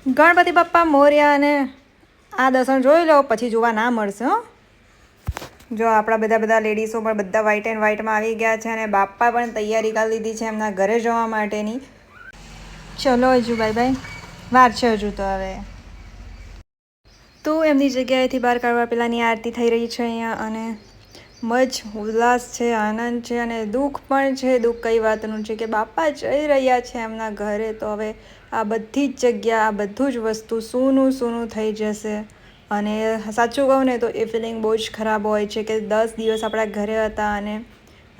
ગણપતિ બાપ્પા મોર્યા અને આ દર્શન જોઈ લો પછી જોવા ના મળશે હો. જો આપણા બધા લેડીઝો પણ બધા વ્હાઇટ એન્ડ વ્હાઇટમાં આવી ગયા છે અને બાપ્પા પણ તૈયારી કરી લીધી છે એમના ઘરે જવા માટેની. ચલો હજુ બાય બાય, વાર છે હજુ તો. હવે તો એમની જગ્યાએથી બહાર કાઢવા પેલાની આરતી થઈ રહી છે અહીંયા અને મજ ઉલ્લાસ છે, આનંદ છે અને દુઃખ પણ છે. દુઃખ કઈ વાતનું છે કે બાપા જઈ રહ્યા છે એમના ઘરે, તો હવે આ બધી જ જગ્યા, આ બધું જ વસ્તુ સૂનું થઈ જશે. અને સાચું કહું ને તો એ ફિલિંગ બહુ જ ખરાબ હોય છે કે 10 દિવસ આપણા ઘરે હતા અને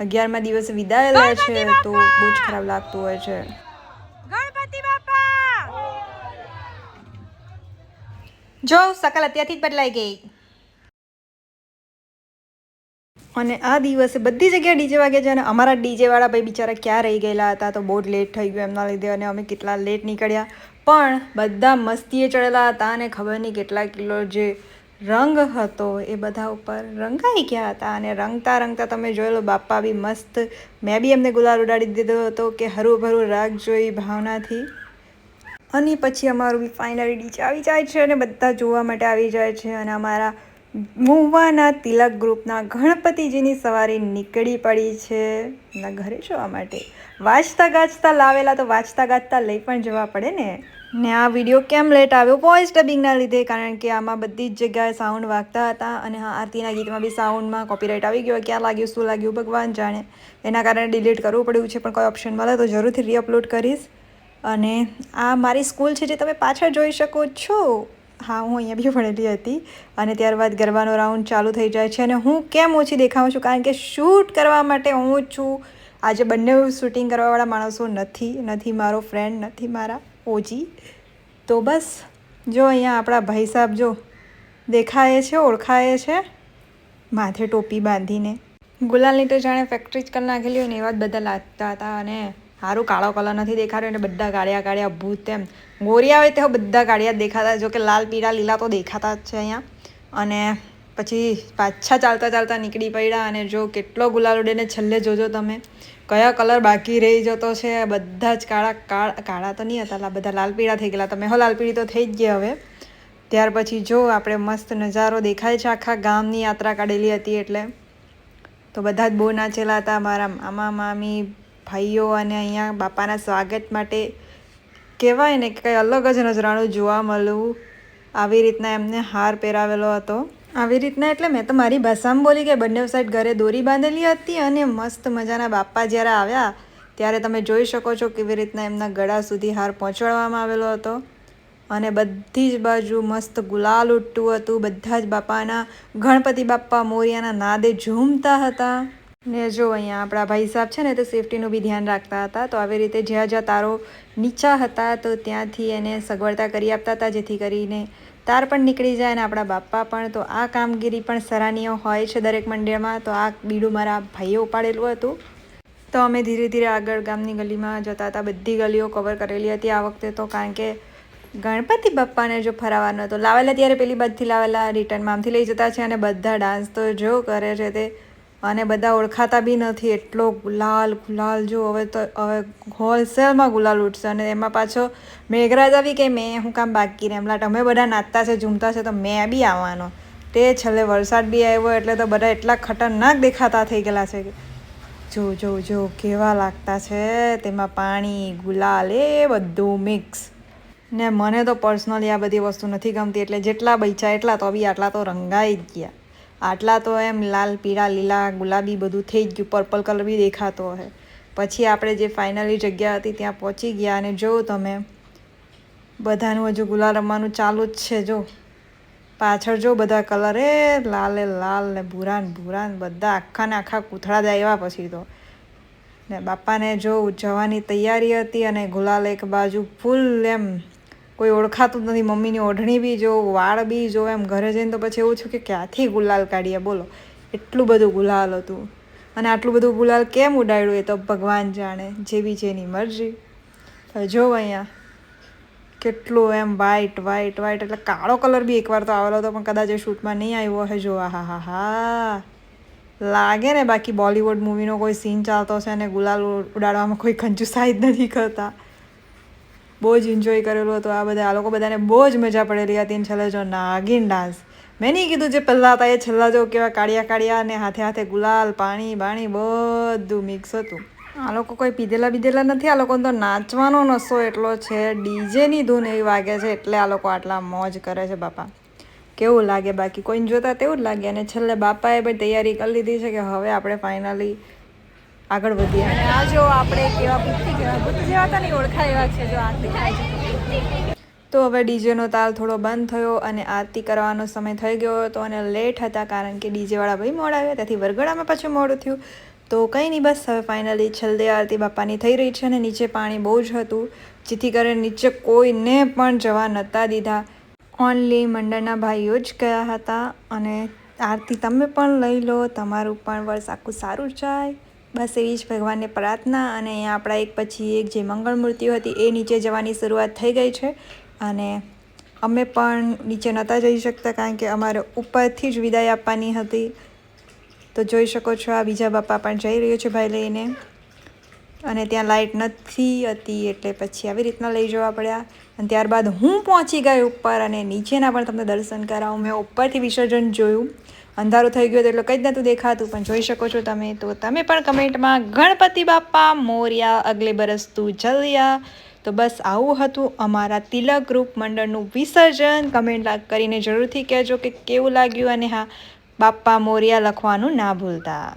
11મા દિવસે વિદાય લે છે, તો બહુ જ ખરાબ લાગતું હોય છે. ગણપતિ બાપા જો સકલ અત્યારથી જ બદલાઈ ગઈ. અને આ દિવસે બધી જગ્યાએ ડીજે વાગે છે અને અમારા ડીજેવાળા ભાઈ બિચારા ક્યાં રહી ગયેલા હતા, તો બહુ જ લેટ થઈ ગયું એમના લીધે અને અમે કેટલા લેટ નીકળ્યા. પણ બધા મસ્તીએ ચડેલા હતા અને ખબર નહીં કેટલા કિલો જે રંગ હતો એ બધા ઉપર રંગાઈ ગયા હતા. અને રંગતા તમે જોઈ લો બાપા બી મસ્ત. મેં બી એમને ગુલાલ ઉડાડી દીધો હતો કે હરું ભરું રાગ જોઈ ભાવનાથી. અને પછી અમારું બી ફાઇનલી ડીજે આવી જાય છે અને બધા જોવા માટે આવી જાય છે. અને અમારા મુવાના તિલક ગ્રુપના ગણપતિજીની સવારી નીકળી પડી છે એમના ઘરે જવા માટે. વાંચતા ગાજતા લાવેલા તો વાંચતા ગાજતા લઈ પણ જવા પડે ને. ને આ વિડીયો કેમ લેટ આવ્યો? વોઇસ ડબિંગના લીધે, કારણ કે આમાં બધી જ જગ્યાએ સાઉન્ડ વાગતા હતા. અને હા, આરતીના ગીતમાં બી સાઉન્ડમાં કોપીરાઇટ આવી ગયો. ક્યાં લાગ્યું, શું લાગ્યું ભગવાન જાણે. એના કારણે ડિલીટ કરવું પડ્યું છે, પણ કોઈ ઓપ્શન મળે તો જરૂરથી રીઅપલોડ કરીશ. અને આ મારી સ્કૂલ છે જે તમે પાછળ જોઈ શકો છો. હા, હું અહીંયા બી ભણેલી હતી. અને ત્યારબાદ ગરબાનો રાઉન્ડ ચાલુ થઈ જાય છે. અને હું કેમ ઓછી દેખાઉં છું? કારણ કે શૂટ કરવા માટે હું જ છું. આજે બંને શૂટિંગ કરવાવાળા માણસો નથી મારો ફ્રેન્ડ, નથી મારા ઓજી. તો બસ જો અહીંયા આપણા ભાઈ સાહેબ જો દેખાય છે, ઓળખાય છે, માથે ટોપી બાંધીને. ગુલાલની તો જાણે ફેક્ટરી જ કરી નાખેલી હોય ને એવા જ બધા લાગતા હતા. અને સારું કાળો કલર નથી દેખાડ્યો અને બધા કાળિયા ભૂત એમ ગોરિયા હોય તો બધા કાળિયા જ દેખાતા. જો કે લાલ, પીળા, લીલા તો દેખાતા જ છે અહીંયા. અને પછી પાછા ચાલતા નીકળી પડ્યા. અને જો કેટલો ગુલાલ ઉડે ને છેલ્લે જોજો તમે કયા કલર બાકી રહી જતો છે. બધા જ કાળા તો નહીં હતા, બધા લાલ પીળા થઈ ગયેલા. તમે લાલ પીળી તો થઈ જ ગયા હવે. ત્યાર પછી જો આપણે મસ્ત નજારો દેખાય છે. આખા ગામની યાત્રા કાઢેલી હતી એટલે તો બધા જ બહુ નાચેલા હતા. મારા મામા, મામી, ભાઈઓ. અને અહીંયા બાપાના સ્વાગત માટે કહેવાય ને કે કંઈ અલગ જ નજરાણું જોવા મળ્યું. આવી રીતના એમને હાર પહેરાવેલો હતો. આવી રીતના એટલે મેં તો મારી ભાષામાં બોલી કે બંને સાઈડ ઘરે દોરી બાંધેલી હતી. અને મસ્ત મજાના બાપા જ્યારે આવ્યા ત્યારે તમે જોઈ શકો છો કેવી રીતના એમના ગળા સુધી હાર પહોંચાડવામાં આવેલો હતો. અને બધી જ બાજુ મસ્ત ગુલાલ ઉડતું હતું. બધા જ બાપાના ગણપતિ બાપ્પા મોરિયાના નાદે ઝૂમતા હતા. ને જો અહીંયા આપણા ભાઈ સાહેબ છે ને તો સેફટીનું બી ધ્યાન રાખતા હતા. તો આવી રીતે જ્યાં તારો નીચા હતા તો ત્યાંથી એને સગવડતા કરી આપતા હતા, જેથી કરીને તાર પણ નીકળી જાય. અને આપણા બાપા પણ, તો આ કામગીરી પણ સરાહનીય હોય છે દરેક મંડળમાં. તો આ બીડું મારા ભાઈએ ઉપાડેલું હતું. તો અમે ધીરે ધીરે આગળ ગામની ગલીમાં જતા હતા. બધી ગલીઓ કવર કરેલી હતી આ વખતે તો, કારણ કે ગણપતિ બાપ્પાને જો ફરાવાનો તો લાવેલા ત્યારે પેલી બાજુથી લાવેલા રિટર્નમાં આમથી લઈ જતા છે. અને બધા ડાન્સ તો જો કરે છે તે, અને બધા ઓળખાતા બી નથી. એટલો ગુલાલ જો હવે હોલસેલમાં ગુલાલ ઉઠશે. અને એમાં પાછો મેઘરાજ આવી કે મેં હું કામ બાકી રહે એમલા અમે બધા નાચતા છે, ઝૂમતા છે, તો મેં બી આવવાનો. તે છેલ્લે વરસાદ બી આવ્યો એટલે તો બધા એટલા ખતરનાક દેખાતા થઈ ગયેલા છે. જો કેવા લાગતા છે. તેમાં પાણી, ગુલાલ એ બધું મિક્સ. ને મને તો પર્સનલી આ બધી વસ્તુ નથી ગમતી. એટલે જેટલા બચ્યા એટલા તો બી આટલા તો રંગાઈ જ ગયા. આટલા તો એમ લાલ, પીળા, લીલા, ગુલાબી બધું થઈ જ ગયું. પર્પલ કલર બી દેખાતો હોય. પછી આપણે જે ફાઇનલી જગ્યા હતી ત્યાં પહોંચી ગયા. અને જો તમે બધાનું હજુ ગુલાલ રમવાનું ચાલુ જ છે. જો પાછળ જો બધા કલર લાલ ને ભૂરા બધા આખા કૂથળા જ આવ્યા પછી તો. ને બાપાને જો જવાની તૈયારી હતી. અને ગુલાલ એક બાજુ ફૂલ એમ કોઈ ઓળખાતું જ નથી. મમ્મીની ઓઢણી બી જો, વાળ બી જો. એમ ઘરે જઈને તો પછી એવું છું કે ક્યાંથી ગુલાલ કાઢીએ બોલો. એટલું બધું ગુલાલ હતું. અને આટલું બધું ગુલાલ કેમ ઉડાડ્યું એ તો ભગવાન જાણે, જેવી જેની મરજી. જો અહીંયા કેટલું એમ વ્હાઈટ એટલે કાળો કલર બી એકવાર તો આવેલો હતો, પણ કદાચ એ શૂટમાં નહીં આવ્યો હશે. જો હા લાગે ને બાકી બોલિવૂડ મૂવીનો કોઈ સીન ચાલતો છે અને ગુલાલ ઉડાડવામાં કોઈ કંજુસાઈ જ નથી કરતા. બહુ જ એન્જોય કરેલું હતું. આ લોકો બધાને બહુ જ મજા પડેલી હતી. અને છેલ્લે જો નાગિન ડાન્સ, મેં નહીં કીધું જે પહેલાં હતા એ છેલ્લા જો કેવા કાળિયા અને હાથે હાથે ગુલાલ પાણી બધું મિક્સ હતું. આ લોકો કોઈ પીધેલા નથી. આ લોકોને તો નાચવાનો નશો એટલો છે. ડીજેની ધૂન એવી વાગે છે એટલે આ લોકો આટલા મોજ કરે છે. બાપા કેવું લાગે, બાકી કોઈને જોતા તેવું જ લાગે. અને છેલ્લે બાપાએ પણ તૈયારી કરી લીધી છે કે હવે આપણે ફાઇનલી આગળ વધીએ. અને આ જો આપણે કેવા બુદ્ધિ જેવા તો નહીં ઓળખાય એવા છે. જો આરતી થાય છે તો હવે ડીજેનો તાલ થોડો બંધ થયો અને આરતી કરવાનો સમય થઈ ગયો હતો. અને લેટ હતા કારણ કે ડીજેવાળા ભાઈ મોડા આવ્યા, ત્યાંથી વરઘોડામાં પાછું મોડું થયું. તો કંઈ નહીં, બસ હવે ફાઇનલી છેલ્લે આરતી બાપાની થઈ રહી છે. અને નીચે પાણી બહુ જ હતું, જેથી કરીને નીચે કોઈને પણ જવા નહોતા દીધા. ઓનલી મંડળના ભાઈઓ જ ગયા હતા. અને આરતી તમે પણ લઈ લો, તમારું પણ વર્ષ આખું સારું જાય, બસ એવી જ ભગવાનને પ્રાર્થના. અને અહીંયા આપણા એક પછી એક જે મંગળ મૂર્તિઓ હતી એ નીચે જવાની શરૂઆત થઈ ગઈ છે. અને અમે પણ નીચે નહોતા જઈ શકતા કારણ કે અમારે ઉપરથી જ વિદાય આપવાની હતી. તો જોઈ શકો છો આ બીજા બાપા પણ જઈ રહ્યો છે ભાઈ લઈને. અને ત્યાં લાઇટ નથી હતી એટલે પછી આવી રીતના લઈ જવા પડ્યા. અને ત્યારબાદ હું પહોંચી ગઈ ઉપર અને નીચેના પણ તમને દર્શન કરાવું. મેં ઉપરથી વિસર્જન જોયું, અંધારું થઈ ગયું એટલે કંઈ જ નહોતું દેખાતું, પણ જોઈ શકો છો તમે. તો તમે પણ કમેન્ટમાં ગણપતિ બાપા મોર્યા, અગલે બરસ તું જલ્યા. તો બસ આવું હતું અમારા તિલક ગ્રુપ મંડળનું વિસર્જન. કમેન્ટ કરીને જરૂરથી કહેજો કે કેવું લાગ્યું. અને હા, બાપા મોર્યા લખવાનું ના ભૂલતા.